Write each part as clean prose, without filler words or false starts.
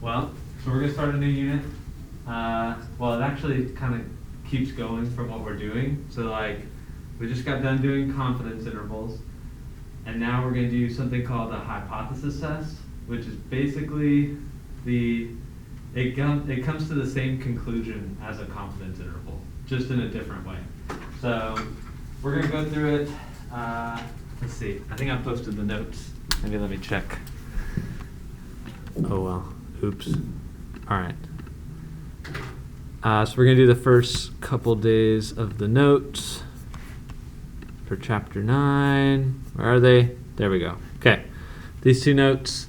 Well, so we're going to start a new unit. Well, it actually kind of keeps going from what we're doing. So like, we just got done doing confidence intervals. And now we're going to do something called a hypothesis test, which is basically it comes to the same conclusion as a confidence interval, just in a different way. So we're going to go through it. Let's see. I think I posted the notes. Maybe let me check. Oh, well. Oops. All right. So we're going to do the first couple days of the notes for chapter 9. Where are they? There we go. Okay. These two notes.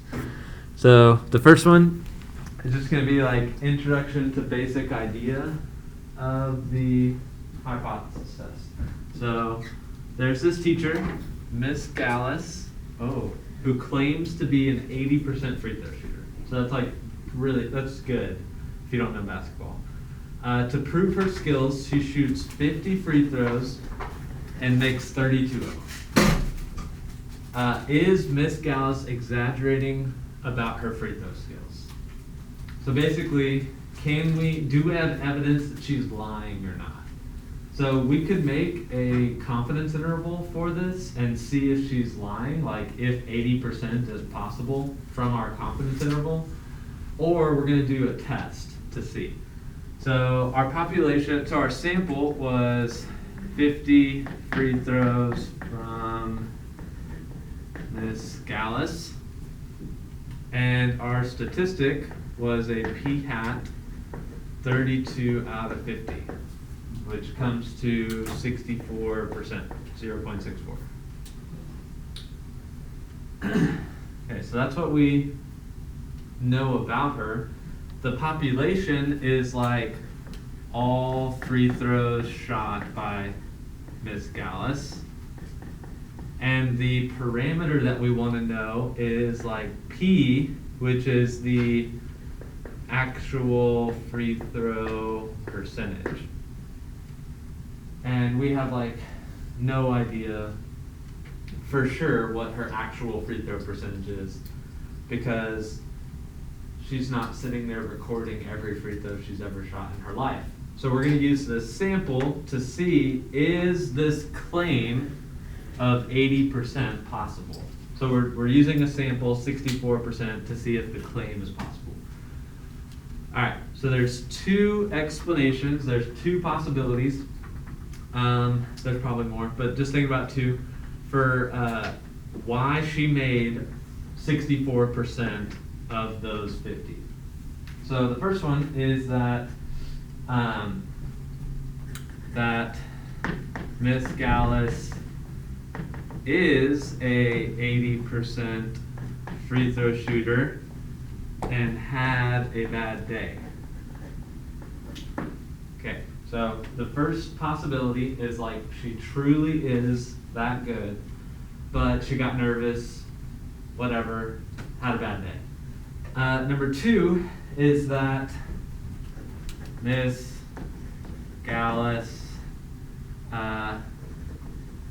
So the first one is just going to be like introduction to basic idea of the hypothesis test. So there's this teacher, Miss Gallus, who claims to be an 80% free throw shooter. So that's like that's good if you don't know basketball. To prove her skills, she shoots 50 free throws and makes 32 of them. Is Miss Gallus exaggerating about her free throw skills? So basically, do we have evidence that she's lying or not? So we could make a confidence interval for this and see if she's lying, like if 80% is possible from our confidence interval, or we're going to do a test to see. So our sample was 50 free throws from Miss Gallus, and our statistic was a p-hat 32 out of 50, which comes to 64%, 0.64. Okay, so that's what we know about her. The population is like all free throws shot by Miss Gallus. And the parameter that we want to know is like P, which is the actual free throw percentage. And we have like no idea for sure what her actual free throw percentage is, because she's not sitting there recording every free throw she's ever shot in her life. So we're going to use this sample to see, is this claim of 80% possible? So we're using a sample, 64%, to see if the claim is possible. All right, so there's two explanations. There's two possibilities. There's probably more, but just think about two for why she made 64% of those 50. So the first one is that that Miss Gallus is a 80% free throw shooter and had a bad day. Okay, so the first possibility is like she truly is that good, but she got nervous, whatever, had a bad day. Number two is that Miss Gallus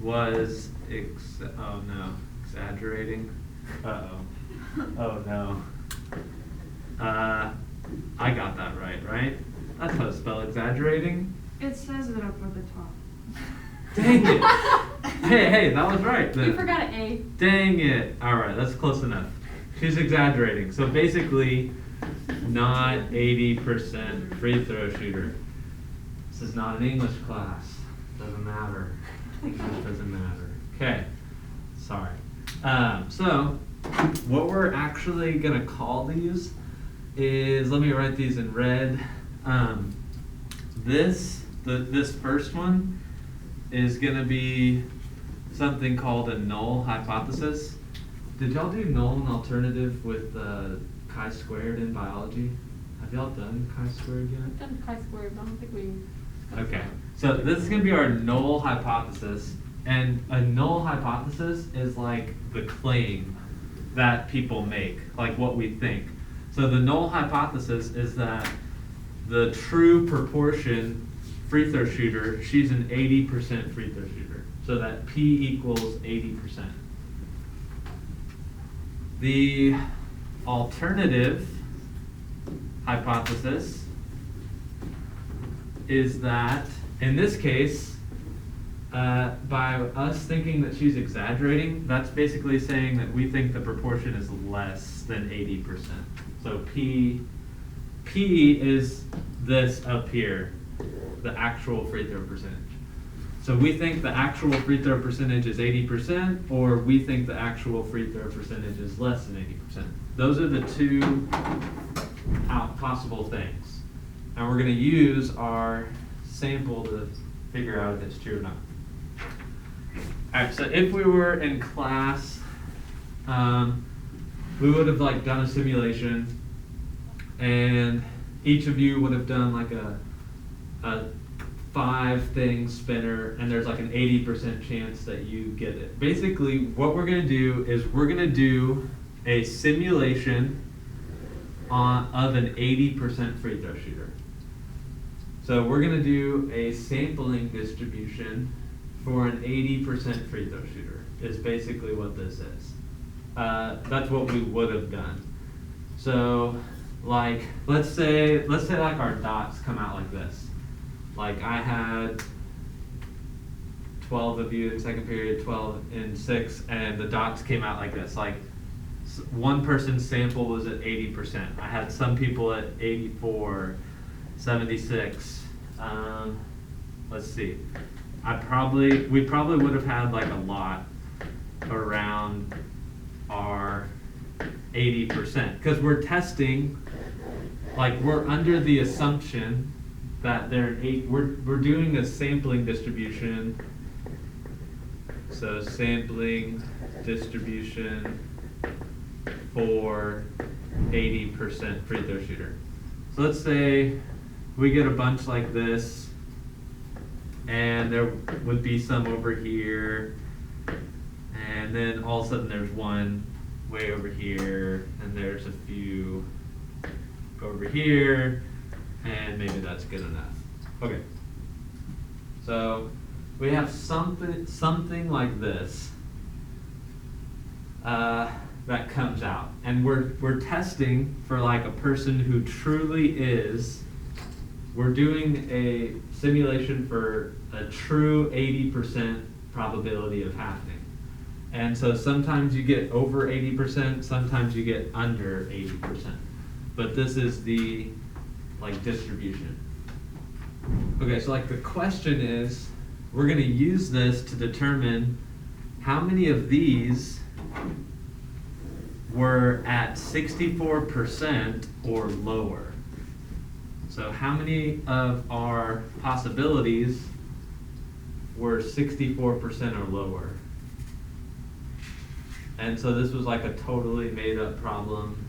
was exaggerating. Oh no. I got that right? That's how to spell exaggerating. It says it up at the top. Dang it. Hey, that was right. You forgot an A. Dang it. All right, that's close enough. She's exaggerating. So basically, not 80% free throw shooter. This is not an English class. Doesn't matter. English doesn't matter. Okay. Sorry. So what we're actually going to call these is, let me write these in red. This first one is going to be something called a null hypothesis. Did y'all do null and alternative with chi-squared in biology? Have y'all done chi-squared yet? I've done chi-squared, but I don't think we... Okay, so this is going to be our null hypothesis. And a null hypothesis is like the claim that people make, like what we think. So the null hypothesis is that the true proportion free throw shooter, she's an 80% free throw shooter. So that P equals 80%. The alternative hypothesis is that, in this case, by us thinking that she's exaggerating, that's basically saying that we think the proportion is less than 80%. So P is this up here, the actual free throw percentage. So we think the actual free throw percentage is 80%, or we think the actual free throw percentage is less than 80%. Those are the two possible things. And we're going to use our sample to figure out if it's true or not. All right, so if we were in class, we would have like done a simulation, and each of you would have done like a 5-thing spinner, and there's like an 80% chance that you get it. Basically, what we're going to do is we're going to do a simulation of an 80% free throw shooter. So we're going to do a sampling distribution for an 80% free throw shooter is basically what this is. That's what we would have done. So like, let's say like our dots come out like this. Like I had 12 of you in second period, 12 in 6, and the dots came out like this. Like one person's sample was at 80%. I had some people at 84, 76. Let's see. We probably would have had like a lot around our 80% because we're testing, like we're under the assumption that we're doing a sampling distribution. So sampling distribution for 80% free throw shooter. So let's say we get a bunch like this, and there would be some over here, and then all of a sudden there's one way over here, and there's a few over here, and maybe that's good enough. Okay. So we have something like this that comes out, and we're testing for like a person who truly is. We're doing a simulation for a true 80% probability of happening. And so sometimes you get over 80%, sometimes you get under 80%. But this is the like distribution. Okay, so like the question is, we're going to use this to determine how many of these were at 64% or lower. So how many of our possibilities were 64% or lower? And so this was like a totally made up problem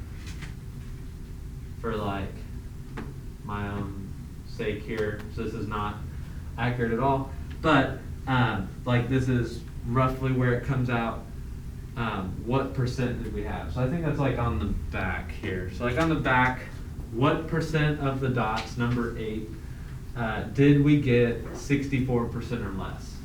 for like my own sake here. So this is not accurate at all. But like this is roughly where it comes out. What percent did we have? So I think that's like on the back here. So like on the back, what percent of the dots, number 8, did we get 64% or less?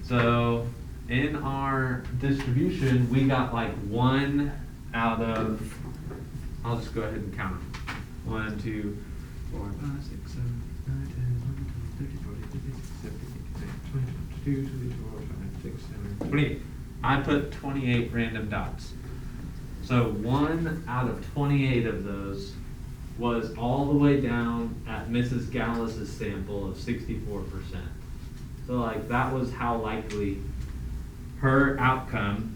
So in our distribution, we got like 1 out of, I'll just go ahead and count them. 1, 2, 4, 5, 6, 7, 8, 9, 10, 11, 12, 13, 14, 15, 16, 17, 18, 19, 20, 21, 22, 23, 24, 25, 26, 27, 28. I put 28 random dots. So 1 out of 28 of those was all the way down at Mrs. Gallus's sample of 64%. So like that was how likely her outcome,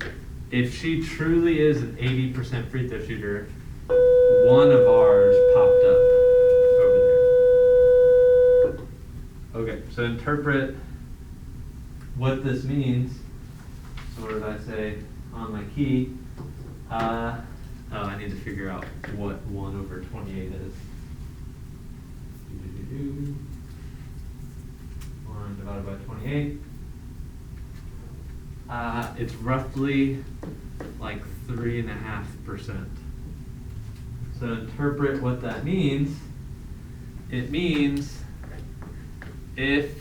if she truly is an 80% free throw shooter, 1 of ours popped up over there. Okay, so interpret what this means. So what did I say on my key? I need to figure out what 1 over 28 is. 1 divided by 28. It's roughly like 3.5%. So interpret what that means. It means maybe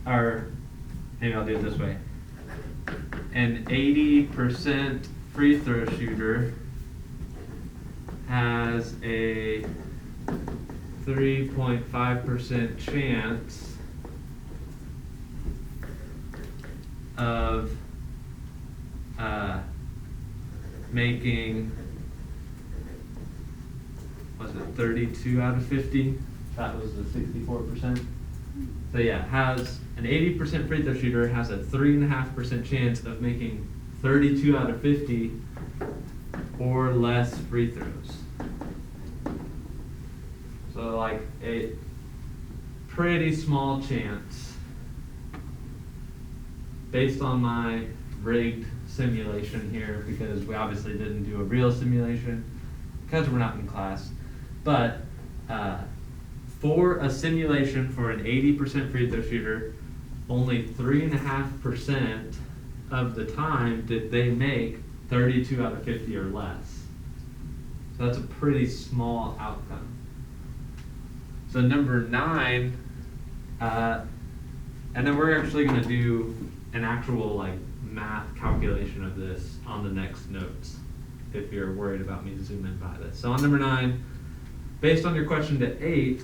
I'll do it this way. An 80% free throw shooter has has a 3.5% chance of making, was it 32 out of 50? That was the 64%. So yeah, has an 80% free throw shooter, has a 3.5% chance of making 32 out of 50 or less free throws. So like a pretty small chance based on my rigged simulation here, because we obviously didn't do a real simulation because we're not in class. But for a simulation for an 80% free throw shooter, only 3.5% of the time did they make 32 out of 50 or less. So that's a pretty small outcome. So number 9, and then we're actually going to do an actual like math calculation of this on the next notes if you're worried about me zooming by this. So on number 9, based on your question to 8,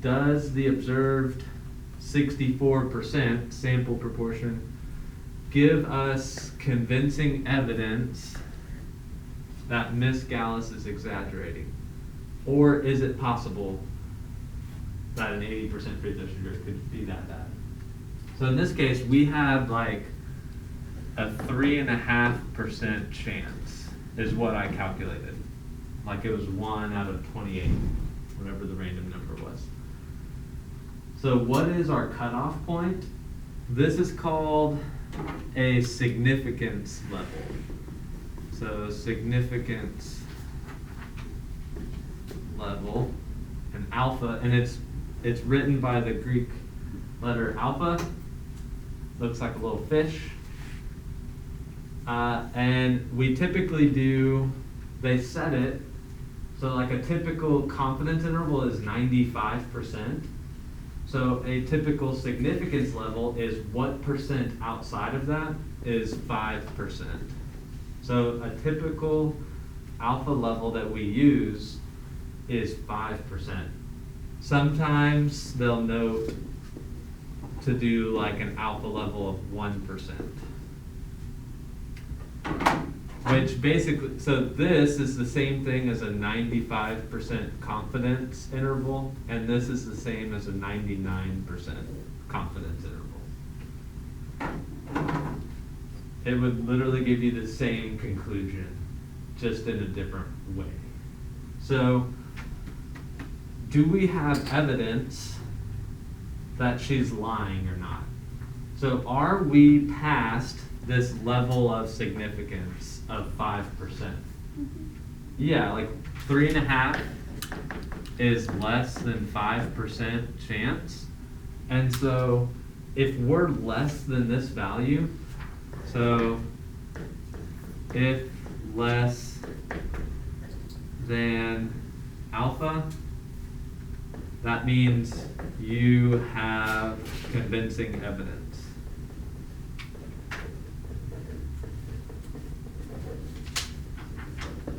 does the observed 64% sample proportion give us convincing evidence that Miss Gallus is exaggerating? Or is it possible that an 80% free throw shooter could be that bad? So in this case, we had like a 3.5% chance is what I calculated. Like it was 1 out of 28, whatever the random number was. So what is our cutoff point? This is called a significance level. So significance level, and alpha, and it's written by the Greek letter alpha. Looks like a little fish. And we typically do, they set it, so like a typical confidence interval is 95%. So a typical significance level is what percent outside of that is 5%. So a typical alpha level that we use is 5%. Sometimes they'll note to do like an alpha level of 1%. Which basically, so this is the same thing as a 95% confidence interval, and this is the same as a 99% confidence interval. It would literally give you the same conclusion, just in a different way. So, do we have evidence that she's lying or not? So are we past this level of significance of 5%? Yeah, like 3.5 is less than 5% chance. And so if we're less than this value, so if less than alpha, that means you have convincing evidence.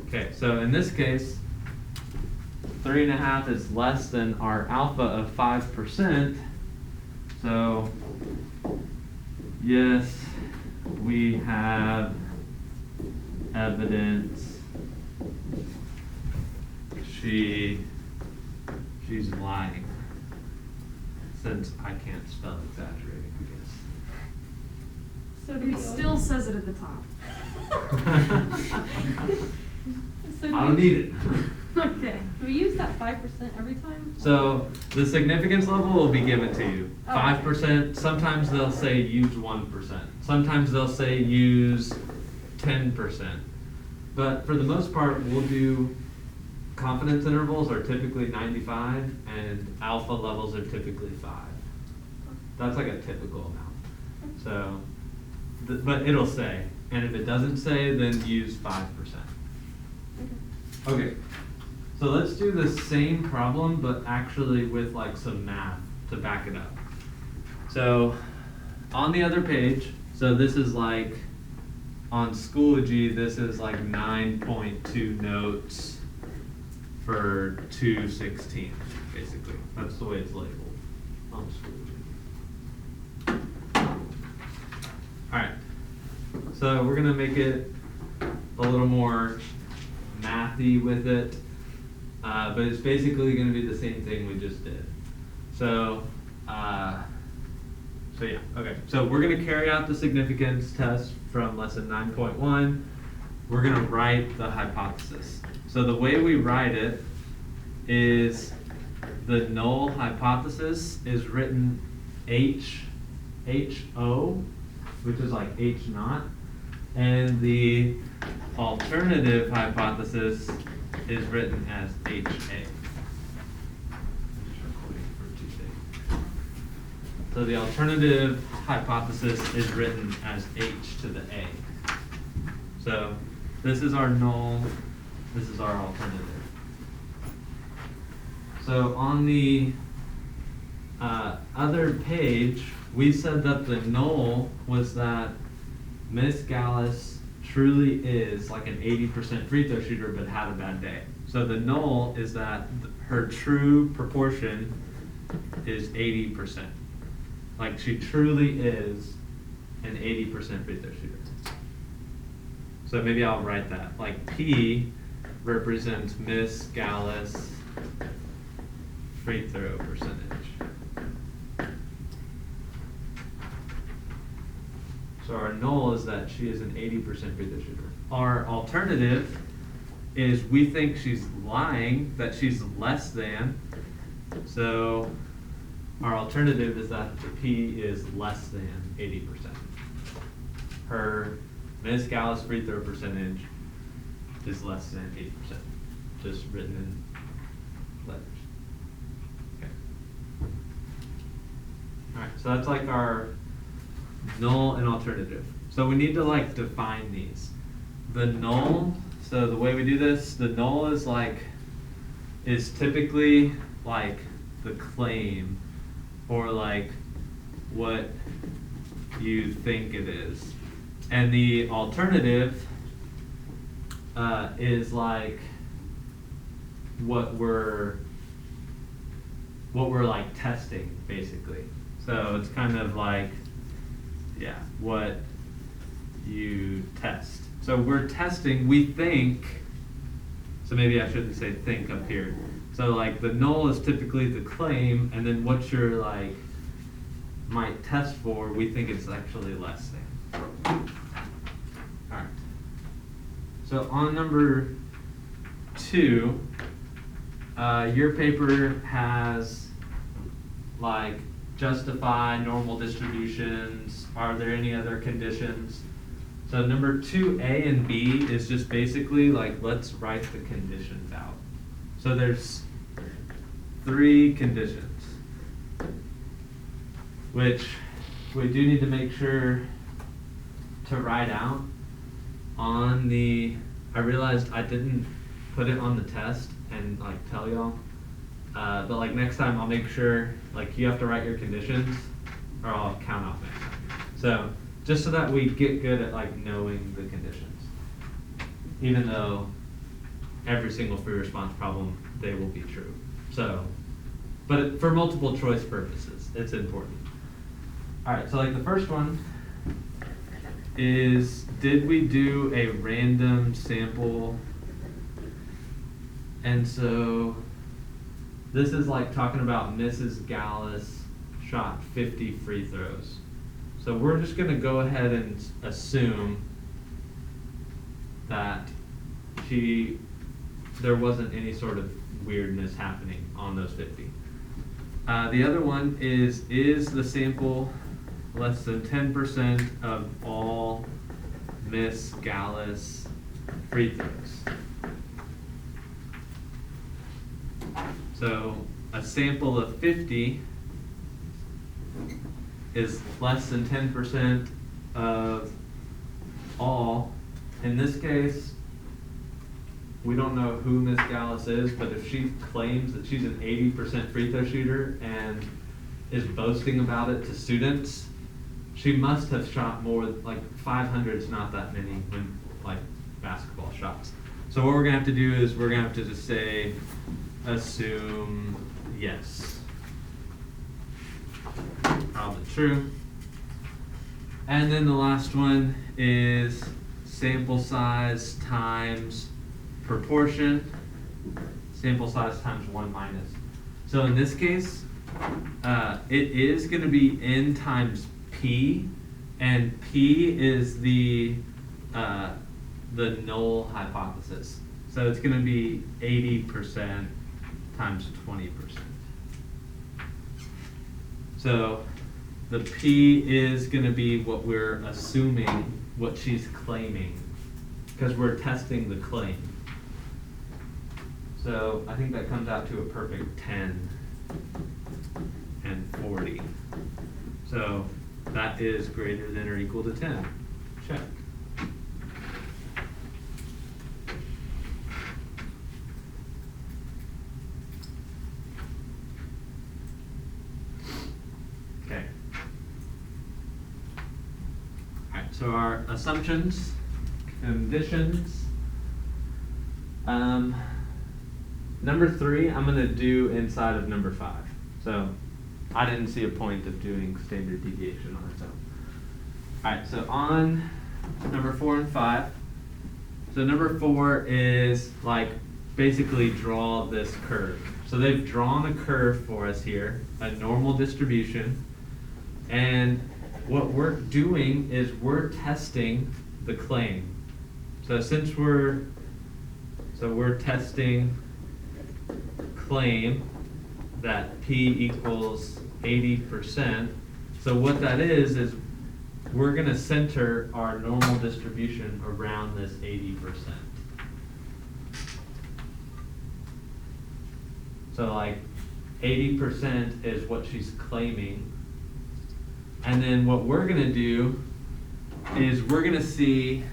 Okay, so in this case, 3.5 is less than our alpha of 5%. So, yes, we have evidence she's lying, since I can't spell exaggerating, I guess. So it still says it at the top. So I don't need it. Okay. do we use that 5% every time? So the significance level will be given to you. Oh. 5%, sometimes they'll say use 1%. Sometimes they'll say use 10%. But for the most part, we'll do confidence intervals are typically 95 and alpha levels are typically 5. That's like a typical amount. So, but it'll say, and if it doesn't say, then use 5%. Okay, so let's do the same problem, but actually with like some math to back it up. So on the other page, so this is like on Schoology, this is like 9.2 notes for 216, basically. That's the way it's labeled on the school. Alright, so we're gonna make it a little more mathy with it, but it's basically gonna be the same thing we just did. So yeah, okay. So we're gonna carry out the significance test from lesson 9.1. We're gonna write the hypothesis. So the way we write it is the null hypothesis is written HO, which is like H naught, and the alternative hypothesis is written as HA. So the alternative hypothesis is written as H to the A. So this is our null, this is our alternative. So on the other page, we said that the null was that Miss Gallus truly is like an 80% free throw shooter but had a bad day. So the null is that her true proportion is 80%. Like she truly is an 80% free throw shooter. So maybe I'll write that. Like P represents Miss Gallus free throw percentage. So our null is that she is an 80% free throw shooter. Our alternative is we think she's lying, that she's less than. So our alternative is that the P is less than 80%. Her Miss Gallus free throw percentage is less than 80%, just written in letters. Okay. All right, so that's like our null and alternative. So we need to like define these. The null, so the way we do this, the null is typically like the claim, or like what you think it is. And the alternative is like what we're like testing, basically. So it's kind of like, yeah, what you test. So we're testing, we think, so maybe I shouldn't say think up here. So like the null is typically the claim, and then what you're like might test for, we think it's actually less than. Alright. So on number 2, your paper has like justify normal distributions. Are there any other conditions? So number 2A and B is just basically like, let's write the conditions out. So there's 3 conditions, which we do need to make sure to write out on the, I realized I didn't put it on the test and like tell y'all, but like next time I'll make sure like you have to write your conditions or I'll count off next time. So just so that we get good at like knowing the conditions, even though every single free response problem, they will be true. So, but for multiple choice purposes, it's important. All right, so like the first one is, did we do a random sample? And so this is like talking about Mrs. Gallus shot 50 free throws. So we're just gonna go ahead and assume that there wasn't any sort of weirdness happening on those 50. The other one is the sample less than 10% of all Miss Gallus free throws? So a sample of 50 is less than 10% of all. In this case, we don't know who Miss Gallus is, but if she claims that she's an 80% free throw shooter and is boasting about it to students, she must have shot more, like 500 is not that many when like basketball shots. So what we're gonna have to do is we're gonna have to just say, assume yes. Probably true. And then the last one is sample size times proportion. Sample size times 1 minus. So in this case, it is going to be n times p, and p is the null hypothesis. So it's going to be 80% times 20%. So the p is going to be what we're assuming, what she's claiming, because we're testing the claim. So I think that comes out to a perfect 10 and 40. So that is greater than or equal to 10. Check. Okay. All right, so our assumptions, conditions. Number 3, I'm going to do inside of number 5. So I didn't see a point of doing standard deviation on its own. All right, so on number 4 and 5. So number 4 is like basically draw this curve. So they've drawn a curve for us here, a normal distribution. And what we're doing is we're testing the claim. So since we're testing claim that p equals 80%. So what that is we're going to center our normal distribution around this 80%. So like 80% is what she's claiming. And then what we're going to do is we're going to see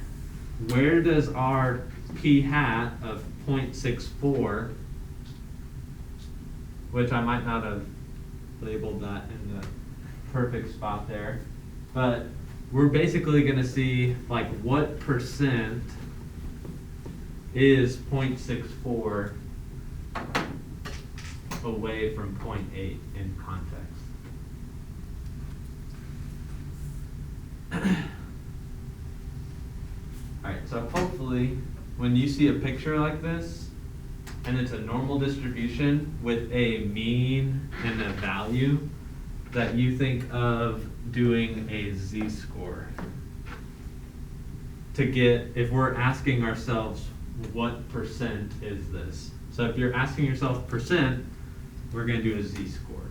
where does our p hat of 0.64, which I might not have labeled that in the perfect spot there, but we're basically going to see like what percent is 0.64 away from 0.8 in context. All right, so hopefully when you see a picture like this, and it's a normal distribution with a mean and a value, that you think of doing a z-score to get, if we're asking ourselves what percent is this. So if you're asking yourself percent, we're going to do a z-score.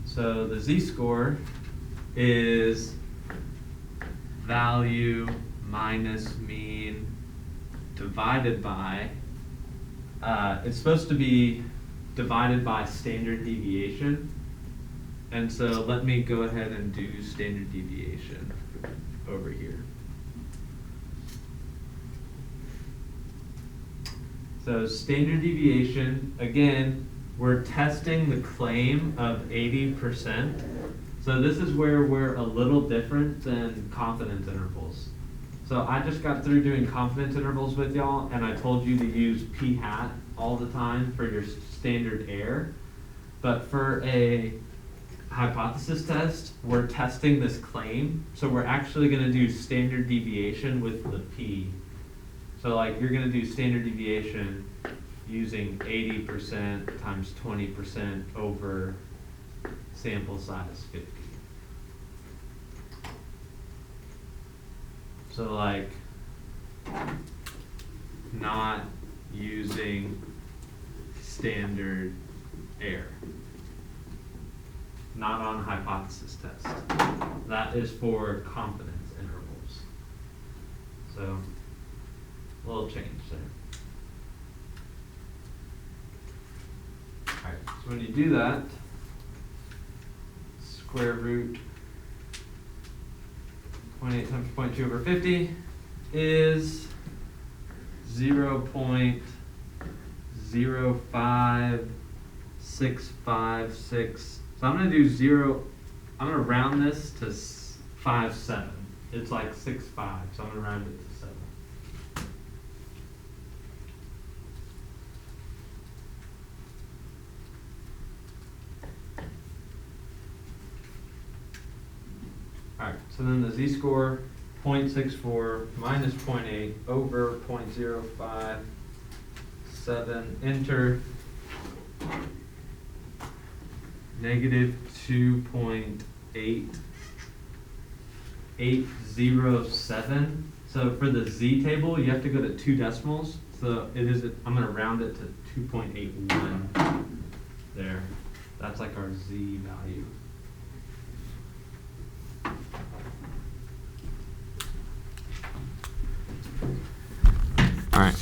So the z-score is value minus mean divided by, it's supposed to be divided by standard deviation. And so let me go ahead and do standard deviation over here. So standard deviation, again, we're testing the claim of 80%. So this is where we're a little different than confidence intervals. So I just got through doing confidence intervals with y'all, and I told you to use p hat all the time for your standard error. But for a hypothesis test, we're testing this claim. So we're actually going to do standard deviation with the p. So like you're going to do standard deviation using 80% times 20% over sample size 50. So like not using standard error. Not on hypothesis test. That is for confidence intervals. So a little change there. Alright, so when you do that, square root 0.8 times 0.2 over 50 is 0.05656. So I'm going to do I'm going to round this to 57. It's like 6.5, so I'm gonna round it to 7. Alright, so then the z-score, 0.64 minus 0.8 over 0.057, enter negative 2.8807. So for the z table, you have to go to 2 decimals. So it is, I'm going to round it to 2.81 there. That's like our z value. All right.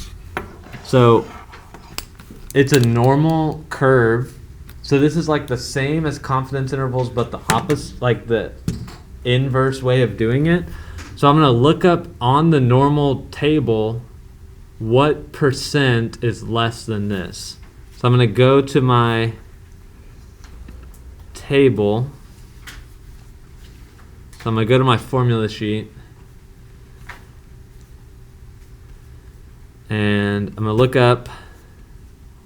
So it's a normal curve. So this is like the same as confidence intervals, but the opposite, like the inverse way of doing it. So I'm going to look up on the normal table what percent is less than this. So I'm going to go to my table. So I'm going to go to my formula sheet. And I'm going to look up,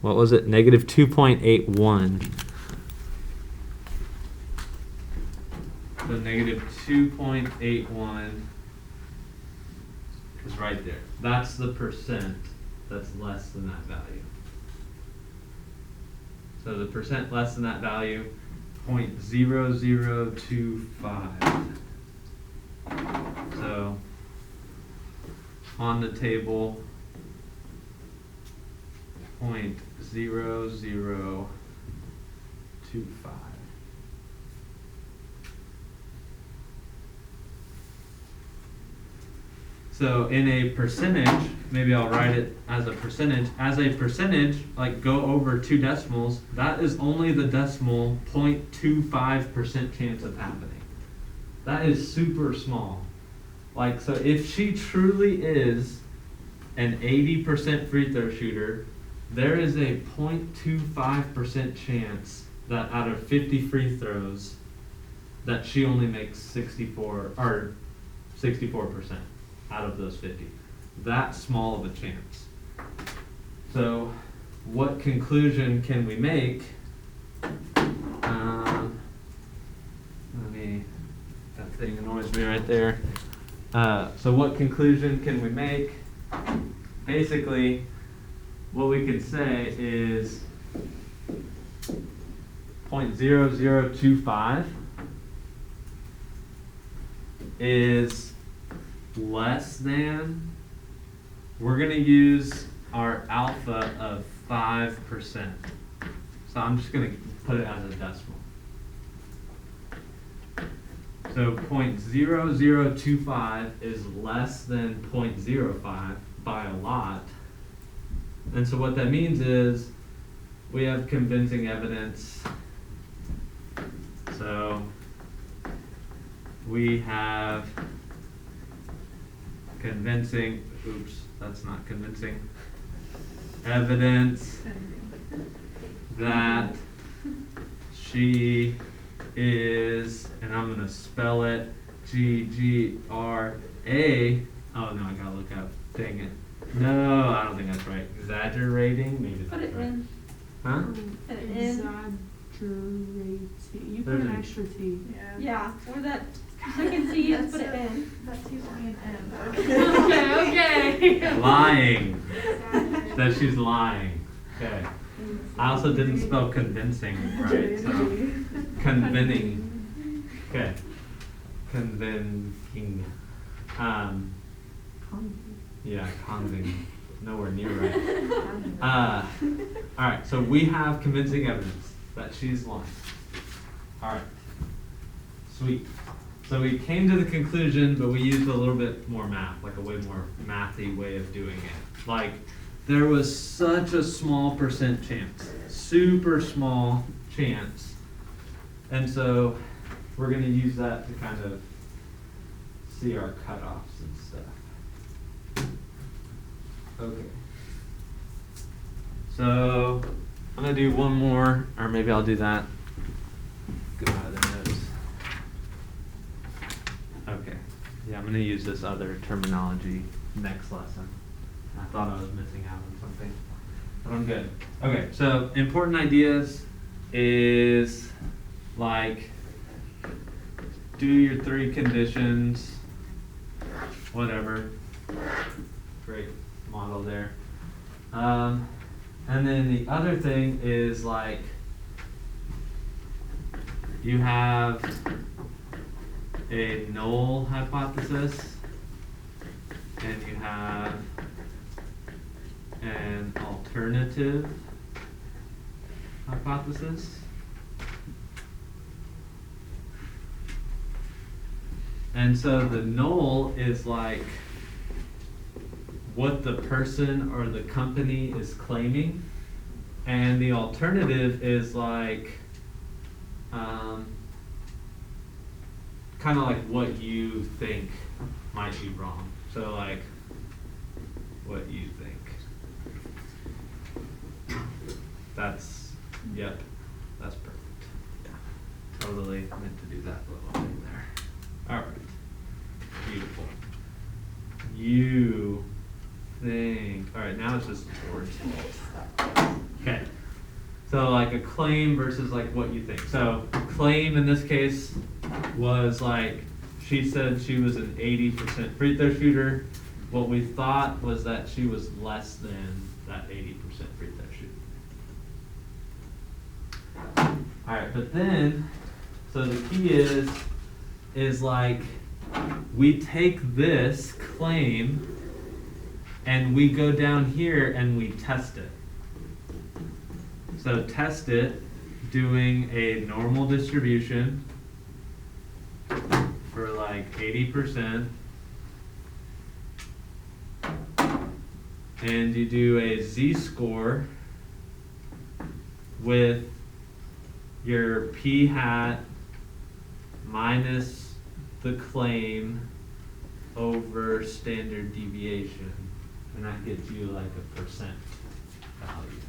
what was it? Negative 2.81. So negative 2.81 is right there. That's the percent that's less than that value. So the percent less than that value, 0.0025. So on the table, 0.0025. So in a percentage, maybe I'll write it as a percentage. As a percentage, like go over 2 decimals, that is only the decimal 0.25% chance of happening. That is super small. Like, so if she truly is an 80% free throw shooter, there is a 0.25% chance that out of 50 free throws, that she only makes 64% out of those 50. That small of a chance. So, what conclusion can we make? That thing annoys me right there. So, what conclusion can we make? Basically, what we could say is 0.0025 is less than, we're going to use our alpha of 5%. So I'm just going to put it as a decimal. So 0.0025 is less than 0.05 by a lot. And so what that means is we have convincing evidence. So we have convincing, oops, that's not convincing, evidence that she is, and I'm going to spell it G-G-R-A. Oh no, I gotta look up. Dang it. No, I don't think that's right. Exaggerating? Maybe that's Put it right. in. Huh? Put it in. Exaggerating. You put There's an an- extra T. Yeah, or that second T, just put it in. That's usually an M. Okay. Lying. That she's lying. Okay. I also didn't spell convincing right, so convincing. Okay. Convincing. Yeah, convincing. Nowhere near right. All right, so we have convincing evidence that she's lying. All right. Sweet. So we came to the conclusion, but we used a little bit more math, like a way more mathy way of doing it. Like, there was such a small percent chance, super small chance. And so we're going to use that to kind of see our cutoffs and stuff. Okay. So I'm going to do one more, or maybe I'll do that. Go out of the notes. Okay. Yeah, I'm I'm gonna use this other terminology next lesson. I thought I was missing out on something, but I'm good. Okay, so important ideas is like do your 3 conditions, whatever. Great model there. And then the other thing is like you have a null hypothesis and you have an alternative hypothesis. And so the null is like what the person or the company is claiming, and the alternative is like kind of like what you think might be wrong. So like what you think. That's, yep, that's perfect. Yeah, totally meant to do that little thing there. All right, beautiful. You think, all right, now it's just words. Okay, so like a claim versus like what you think. So claim in this case was like, she said she was an 80% free throw shooter. What we thought was that she was less than that 80% free throw shooter. All right, but then, so the key is like, we take this claim and we go down here and we test it. So test it doing a normal distribution for like 80%. And you do a z-score with your p-hat minus the claim over standard deviation. And that gives you like a percent value.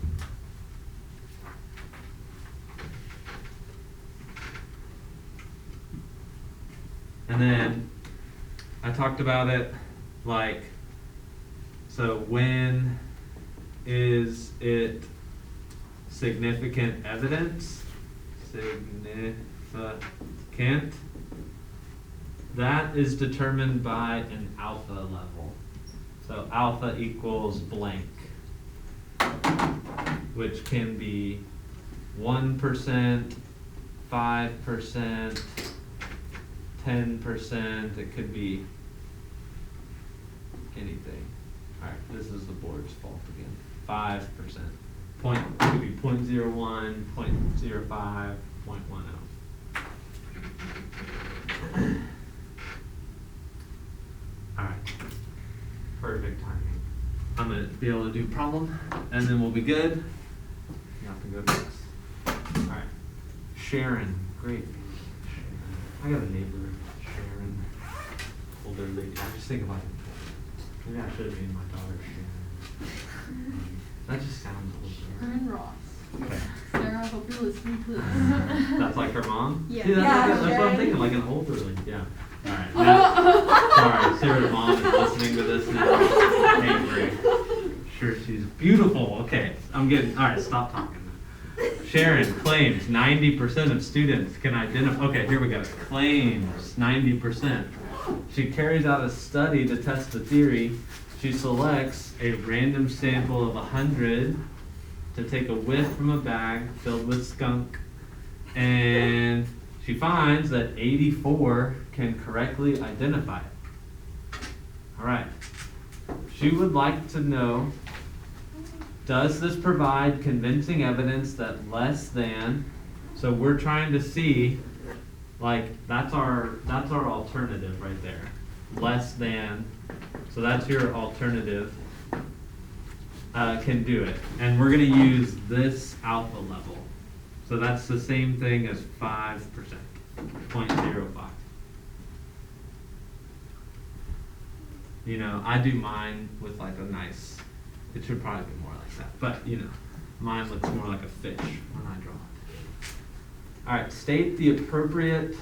And then I talked about it like, so when is it significant evidence? Significant. That is determined by an alpha level. So alpha equals blank, which can be 1%, 5%, 10%, it could be anything. All right, this is the board's fault again. 5%. It could be 0.01, 0.05, 0.10. All right, perfect timing. I'm gonna be able to do problem, and then we'll be good. You have to go next. All right, Sharon, great. Sharon. I got a neighbor, Sharon, older lady. I just think about it. Maybe I should have named my daughter Sharon. That just sounds a little Sharon Ross. Okay. Sarah, I hope you're listening to this. That's like her mom? Yeah. See, that's, Yeah, that's what I'm Sharon. thinking, like an older lady, yeah. All right. Now, sorry, Sarah's mom is listening to this now. Angry. Sure, she's beautiful. Okay, I'm getting, all right, stop talking. Sharon claims 90% of students can identify, okay, here we go. Claims 90%. She carries out a study to test the theory. She selects a random sample of 100 to take a whiff from a bag filled with skunk, and she finds that 84 can correctly identify it. All right. She would like to know, does this provide convincing evidence that less than, so we're trying to see, like, that's our alternative right there. Less than, so that's your alternative, can do it. And we're gonna use this alpha level. So that's the same thing as 5%, 0.05. You know, I do mine with like a nice, it should probably be more like that, but you know, mine looks more like a fish when I draw it. All right, state the appropriate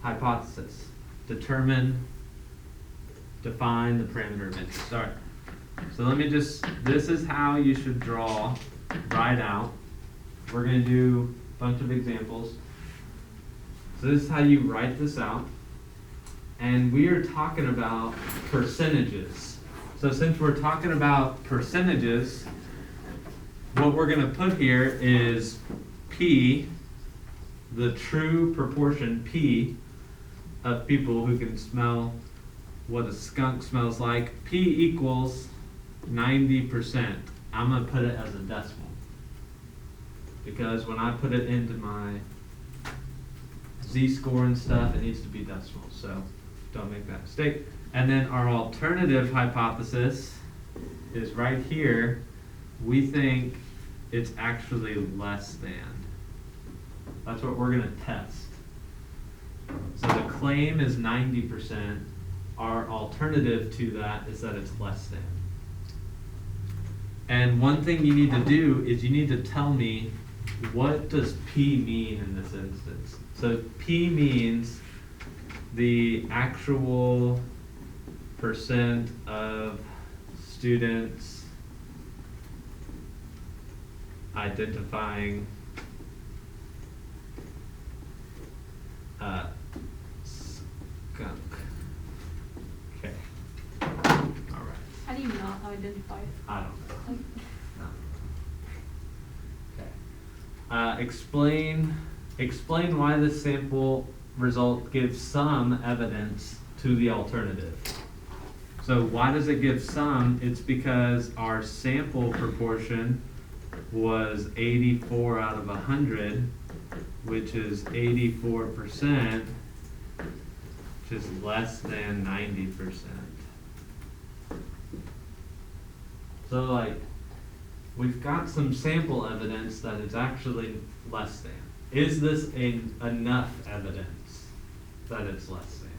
hypothesis. Determine define the parameter of interest. All right. So let me just, this is how you should draw, write out. We're going to do a bunch of examples. So this is how you write this out. And we are talking about percentages. So since we're talking about percentages, what we're going to put here is P, the true proportion P of people who can smell what a skunk smells like. P equals 90%. I'm going to put it as a decimal, because when I put it into my z-score and stuff, it needs to be decimal, so don't make that mistake. And then our alternative hypothesis is right here. We think it's actually less than. That's what we're going to test. So the claim is 90%. Our alternative to that is that it's less than. And one thing you need to do is you need to tell me, what does P mean in this instance? So P means the actual percent of students identifying skunk. Okay. All right. How do you not identify it? I don't know. Like, Okay. Explain why this sample result gives some evidence to the alternative. So why does it give some? It's because our sample proportion was 84 out of 100, which is 84%, which is less than 90%. So like, we've got some sample evidence that it's actually less than. Is this enough evidence that it's less than?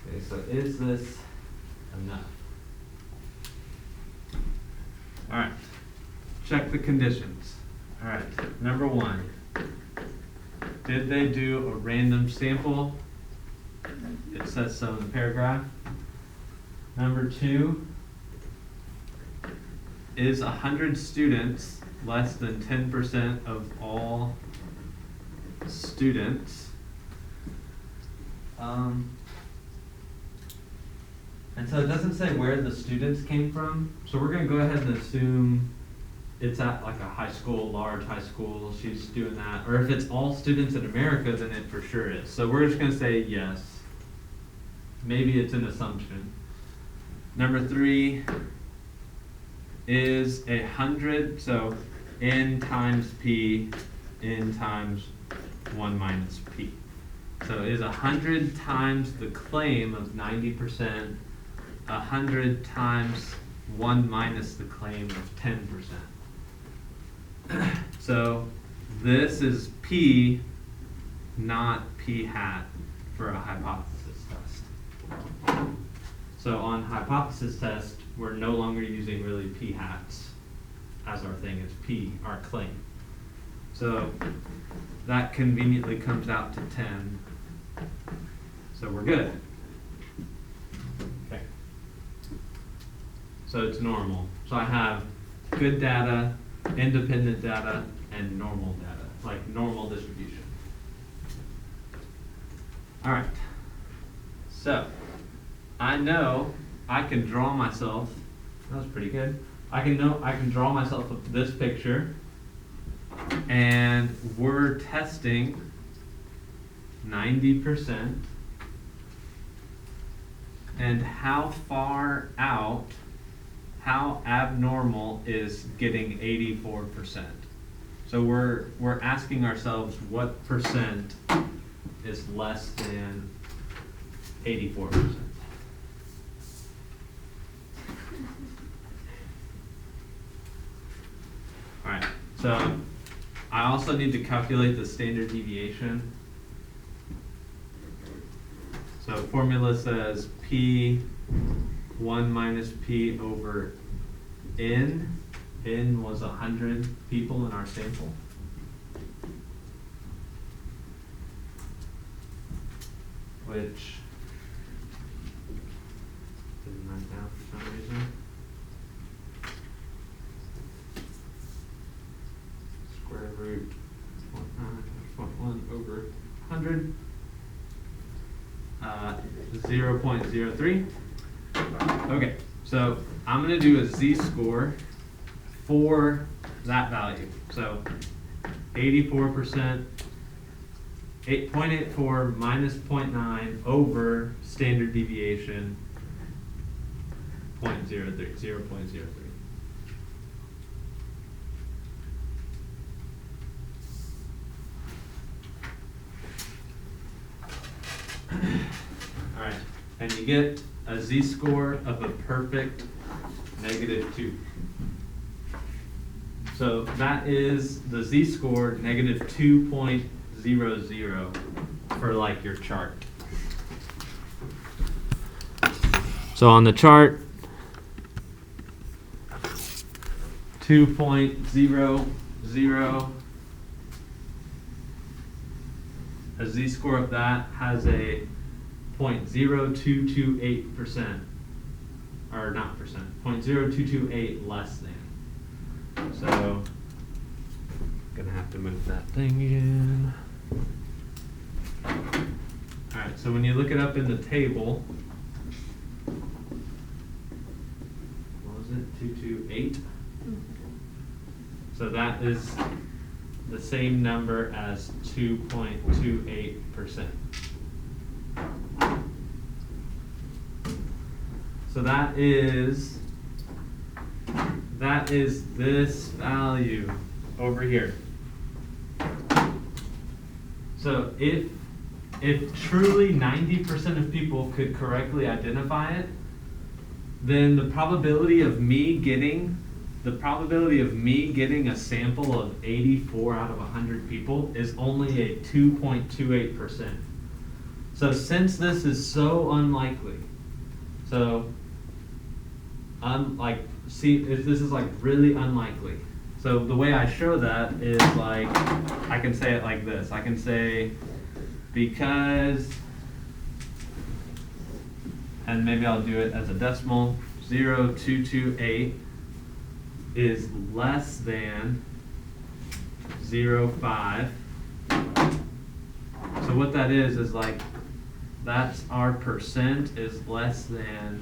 Okay, so is this enough? All right, check the conditions. All right, number one, did they do a random sample? It says so in the paragraph. Number two, is 100 students less than 10% of all students? And so it doesn't say where the students came from, so we're going to go ahead and assume it's at like a high school, large high school, she's doing that. Or if it's all students in America, then it for sure is. So we're just going to say yes. Maybe it's an assumption. Number three, is 100, so n times p, n times 1 minus p. So is 100 times the claim of 90%, 100 times 1 minus the claim of 10%. So this is p, not p hat for a hypothesis test. So on hypothesis test, we're no longer using really p hats as our thing. It's p, our claim. So that conveniently comes out to 10. So we're good. Okay. So it's normal. So I have good data, independent data, and normal data, like normal distribution. All right. So I know I can draw myself, that was pretty good. I can draw myself this picture, and we're testing 90%, and how far out, how abnormal is getting 84%. So we're asking ourselves what percent is less than 84%. All right, so I also need to calculate the standard deviation. So formula says P 1 minus P over N. N was 100 people in our sample. Which for some reason. Square root 0.1 over 100. 0.03. Okay, so I'm going to do a z-score for that value. So 84%, 8.84 minus 0.9 over standard deviation 0.03. All right, and you get a z-score of a perfect -2. So that is the z-score -2.00 for like your chart. So on the chart, 2.00, a z-score of that has a 0.0228%, or not percent, 0.0228 less than. So, gonna have to move that thing again. Alright, so when you look it up in the table, what was it, 228? So that is the same number as 2.28%. So that is this value over here. So if truly 90% of people could correctly identify it, then the probability of me getting a sample of 84 out of 100 people is only a 2.28%. So since this is so unlikely, this is like really unlikely. So the way I show that is like, I can say it like this. I can say, because, and maybe I'll do it as a decimal, 0.228 is less than 0.5. So what that is like, that's our percent is less than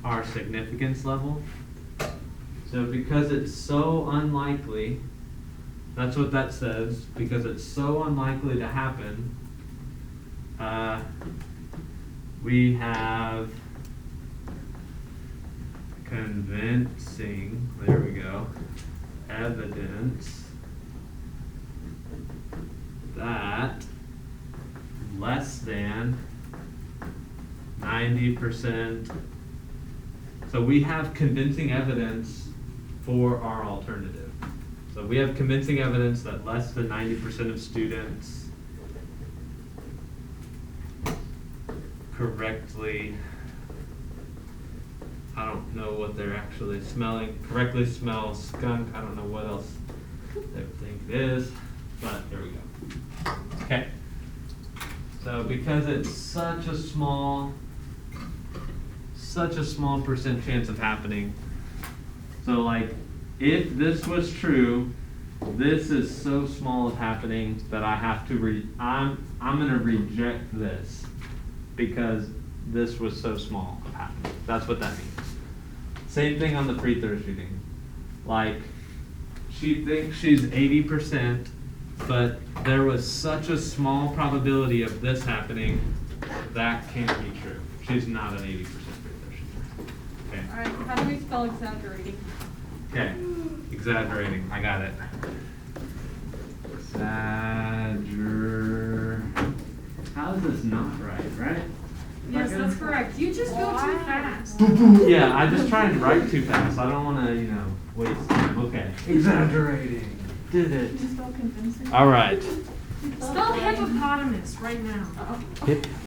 our significance level. So because it's so unlikely, that's what that says, because it's so unlikely to happen, we have convincing, there we go, evidence that less than 90%. So we have convincing evidence for our alternative. So we have convincing evidence that less than 90% of students correctly, I don't know what they're actually smelling, correctly smell skunk. I don't know what else they would think it is, but there we go. Okay. So because it's such a small percent chance of happening, so like if this was true, this is so small of happening that I have to I'm gonna reject this because this was so small of happening. That's what that means. Same thing on the free throw shooting. Like, she thinks she's 80%, but there was such a small probability of this happening, that can't be true. She's not an 80% free throw shooter. Okay. Alright, how do we spell exaggerating? Okay. Exaggerating. I got it. How is this not right? Right? Yes, that's correct. You just go too fast. Yeah, I just tried to write too fast. I don't want to, waste time. Okay. Exaggerating. Did it. You spell convincing? All right. Spell hippopotamus right now. Hip.